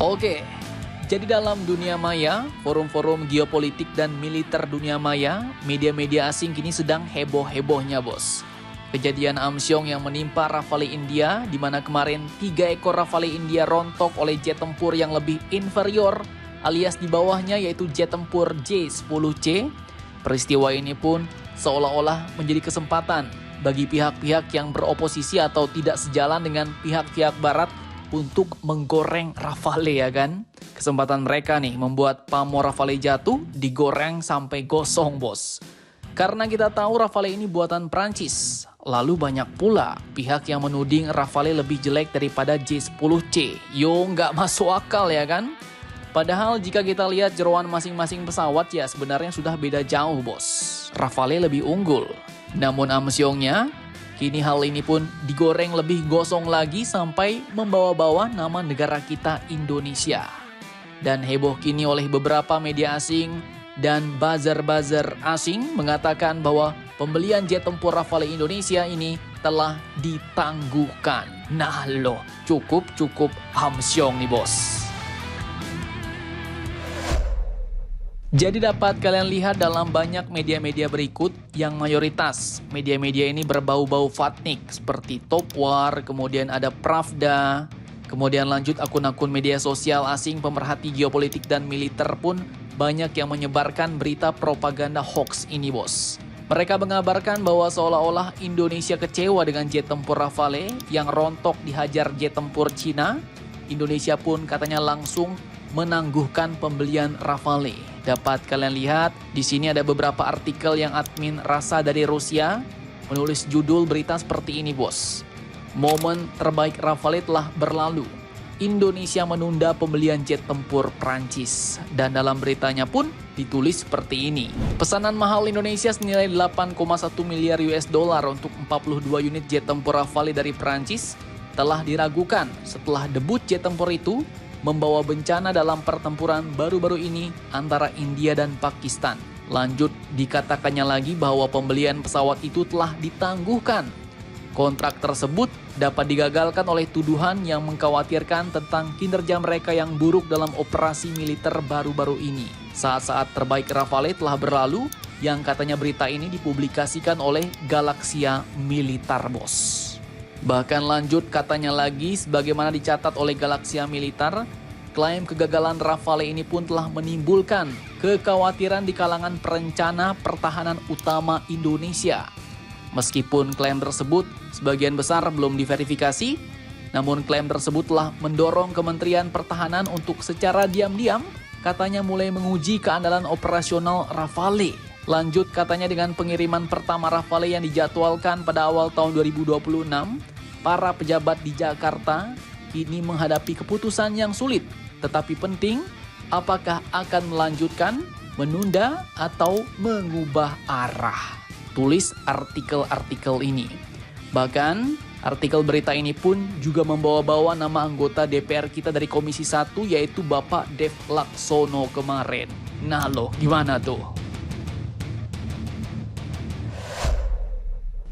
Oke, jadi dalam dunia maya, forum-forum geopolitik dan militer dunia maya, media-media asing kini sedang heboh-hebohnya bos. Kejadian Amsyong yang menimpa Rafale India, di mana kemarin 3 ekor Rafale India rontok oleh jet tempur yang lebih inferior, alias di bawahnya yaitu jet tempur J-10C. Peristiwa ini pun seolah-olah menjadi kesempatan bagi pihak-pihak yang beroposisi atau tidak sejalan dengan pihak-pihak barat untuk menggoreng Rafale, ya kan? Kesempatan mereka nih membuat pamor Rafale jatuh, digoreng sampai gosong bos. Karena kita tahu Rafale ini buatan Prancis. Lalu banyak pula pihak yang menuding Rafale lebih jelek daripada J-10C. Yo, nggak masuk akal ya kan? Padahal jika kita lihat jeroan masing-masing pesawat ya sebenarnya sudah beda jauh bos. Rafale lebih unggul. Namun amsyongnya, kini hal ini pun digoreng lebih gosong lagi sampai membawa-bawa nama negara kita Indonesia. Dan heboh kini oleh beberapa media asing dan buzzer-buzzer asing mengatakan bahwa pembelian jet tempur Rafale Indonesia ini telah ditangguhkan. Nah loh, cukup amsyong nih bos. Jadi dapat kalian lihat dalam banyak media-media berikut yang mayoritas media-media ini berbau-bau Fatnik seperti Top War, kemudian ada Pravda, kemudian lanjut akun-akun media sosial asing pemerhati geopolitik dan militer pun banyak yang menyebarkan berita propaganda hoax ini bos. Mereka mengabarkan bahwa seolah-olah Indonesia kecewa dengan jet tempur Rafale yang rontok dihajar jet tempur Cina. Indonesia pun katanya langsung menangguhkan pembelian Rafale. Dapat kalian lihat di sini ada beberapa artikel yang admin Rasa dari Rusia menulis judul berita seperti ini bos. Momen terbaik Rafale telah berlalu. Indonesia menunda pembelian jet tempur Prancis. Dan dalam beritanya pun ditulis seperti ini. Pesanan mahal Indonesia senilai 8,1 miliar US dollar untuk 42 unit jet tempur Rafale dari Prancis telah diragukan setelah debut jet tempur itu membawa bencana dalam pertempuran baru-baru ini antara India dan Pakistan. Lanjut dikatakannya lagi bahwa pembelian pesawat itu telah ditangguhkan. Kontrak tersebut dapat digagalkan oleh tuduhan yang mengkhawatirkan tentang kinerja mereka yang buruk dalam operasi militer baru-baru ini. Saat-saat terbaik Rafale telah berlalu, yang katanya berita ini dipublikasikan oleh Galaxia Militar bos. Bahkan lanjut katanya lagi, sebagaimana dicatat oleh Galaxia Militar, klaim kegagalan Rafale ini pun telah menimbulkan kekhawatiran di kalangan perencana pertahanan utama Indonesia. Meskipun klaim tersebut sebagian besar belum diverifikasi, namun klaim tersebut telah mendorong Kementerian Pertahanan untuk secara diam-diam katanya mulai menguji keandalan operasional Rafale. Lanjut katanya dengan pengiriman pertama Rafale yang dijadwalkan pada awal tahun 2026, para pejabat di Jakarta kini menghadapi keputusan yang sulit, tetapi penting, apakah akan melanjutkan, menunda, atau mengubah arah. Tulis artikel-artikel ini. Bahkan, artikel berita ini pun juga membawa-bawa nama anggota DPR kita dari Komisi 1 yaitu Bapak Dev Laksono kemarin. Nah loh, gimana tuh?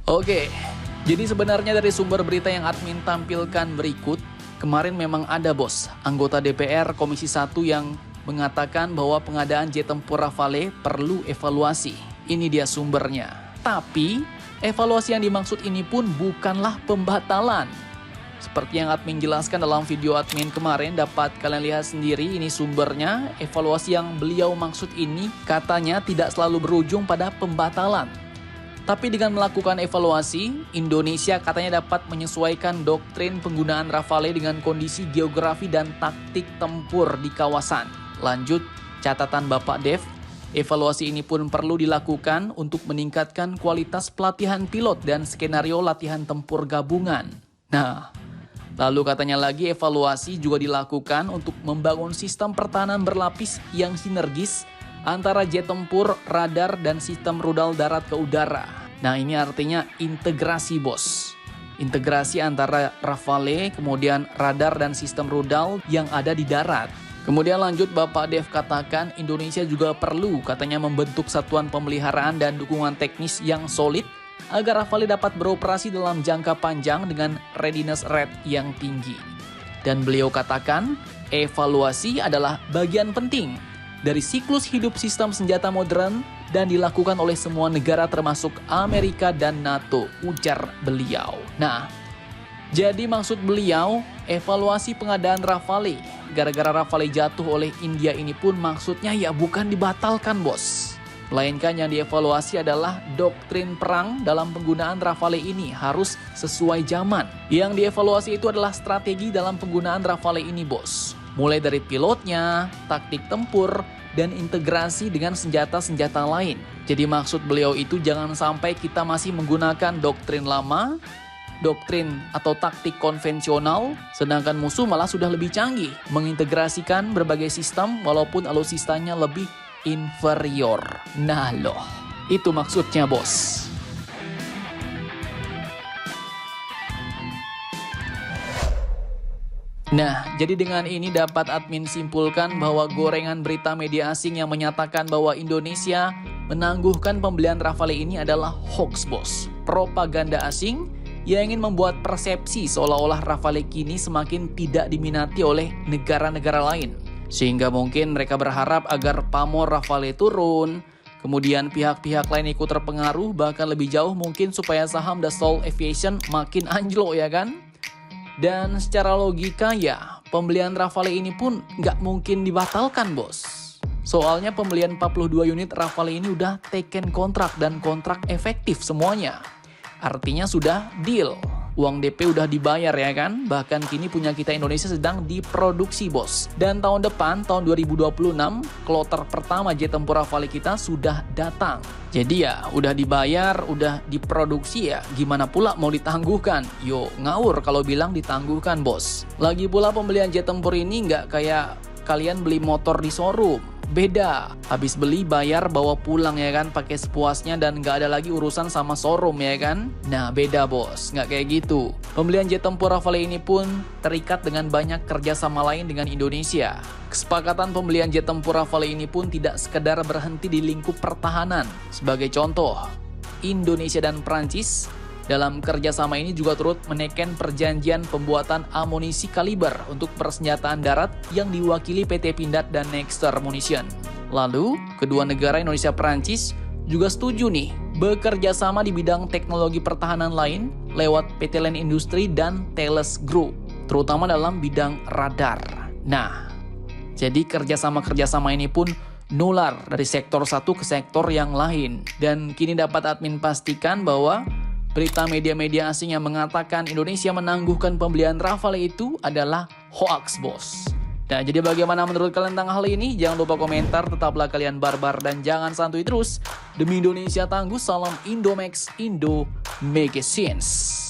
Oke, jadi sebenarnya dari sumber berita yang admin tampilkan berikut, kemarin memang ada bos, anggota DPR Komisi 1 yang mengatakan bahwa pengadaan jet tempur Rafale perlu evaluasi. Ini dia sumbernya. Tapi, evaluasi yang dimaksud ini pun bukanlah pembatalan. Seperti yang admin jelaskan dalam video admin kemarin, dapat kalian lihat sendiri ini sumbernya. Evaluasi yang beliau maksud ini katanya tidak selalu berujung pada pembatalan. Tapi dengan melakukan evaluasi, Indonesia katanya dapat menyesuaikan doktrin penggunaan Rafale dengan kondisi geografi dan taktik tempur di kawasan. Lanjut, catatan Bapak Dev, evaluasi ini pun perlu dilakukan untuk meningkatkan kualitas pelatihan pilot dan skenario latihan tempur gabungan. Nah, lalu katanya lagi evaluasi juga dilakukan untuk membangun sistem pertahanan berlapis yang sinergis antara jet tempur, radar, dan sistem rudal darat ke udara. Nah ini artinya integrasi bos. Integrasi antara Rafale, kemudian radar dan sistem rudal yang ada di darat. Kemudian lanjut Bapak Dev katakan Indonesia juga perlu katanya membentuk satuan pemeliharaan dan dukungan teknis yang solid agar Rafale dapat beroperasi dalam jangka panjang dengan readiness rate yang tinggi. Dan beliau katakan Evaluasi adalah bagian penting dari siklus hidup sistem senjata modern dan dilakukan oleh semua negara termasuk Amerika dan NATO, ujar beliau. Nah, jadi maksud beliau, evaluasi pengadaan Rafale gara-gara Rafale jatuh oleh India ini pun maksudnya ya bukan dibatalkan, bos. Melainkan yang dievaluasi adalah doktrin perang dalam penggunaan Rafale ini harus sesuai zaman. Yang dievaluasi itu adalah strategi dalam penggunaan Rafale ini, bos. Mulai dari pilotnya, taktik tempur, dan integrasi dengan senjata-senjata lain. Jadi maksud beliau itu jangan sampai kita masih menggunakan doktrin lama, doktrin atau taktik konvensional, sedangkan musuh malah sudah lebih canggih, mengintegrasikan berbagai sistem walaupun alutsistanya lebih inferior. Nah loh, itu maksudnya, bos. Nah, jadi dengan ini dapat admin simpulkan bahwa gorengan berita media asing yang menyatakan bahwa Indonesia menangguhkan pembelian Rafale ini adalah hoax, bos. Propaganda asing yang ingin membuat persepsi seolah-olah Rafale kini semakin tidak diminati oleh negara-negara lain. Sehingga mungkin mereka berharap agar pamor Rafale turun, kemudian pihak-pihak lain ikut terpengaruh, bahkan lebih jauh mungkin supaya saham Dassault Aviation makin anjlok, ya kan? Dan secara logika ya, pembelian Rafale ini pun nggak mungkin dibatalkan, bos. Soalnya pembelian 42 unit Rafale ini udah taken kontrak dan kontrak efektif semuanya. Artinya sudah deal. Uang DP udah dibayar, ya kan? Bahkan kini punya kita Indonesia sedang diproduksi, bos. Dan tahun depan, tahun 2026, kloter pertama jet tempur Rafale kita sudah datang. Jadi ya, udah dibayar, udah diproduksi ya, gimana pula mau ditangguhkan? Yo, ngawur kalau bilang ditangguhkan, bos. Lagi pula pembelian jet tempur ini nggak kayak kalian beli motor di showroom. Beda, habis beli bayar bawa pulang, ya kan, pakai sepuasnya dan nggak ada lagi urusan sama showroom, ya kan. Nah beda, bos, nggak kayak gitu. Pembelian jet tempur Rafale ini pun terikat dengan banyak kerjasama lain dengan Indonesia. Kesepakatan pembelian jet tempur Rafale ini pun tidak sekedar berhenti di lingkup pertahanan. Sebagai contoh, Indonesia dan Prancis dalam kerjasama ini juga turut menekan perjanjian pembuatan amunisi kaliber untuk persenjataan darat yang diwakili PT Pindad dan Nexter Munition. Lalu, kedua negara Indonesia Prancis juga setuju nih bekerja sama di bidang teknologi pertahanan lain lewat PT Land Industri dan Thales Group, terutama dalam bidang radar. Nah, jadi kerjasama-kerjasama ini pun nular dari sektor satu ke sektor yang lain. Dan kini dapat admin pastikan bahwa berita media-media asing yang mengatakan Indonesia menangguhkan pembelian Rafale itu adalah hoax, bos. Nah, jadi bagaimana menurut kalian tentang hal ini? Jangan lupa komentar, tetaplah kalian barbar dan jangan santuy terus. Demi Indonesia tangguh, salam Indomax, Indo Make Sense.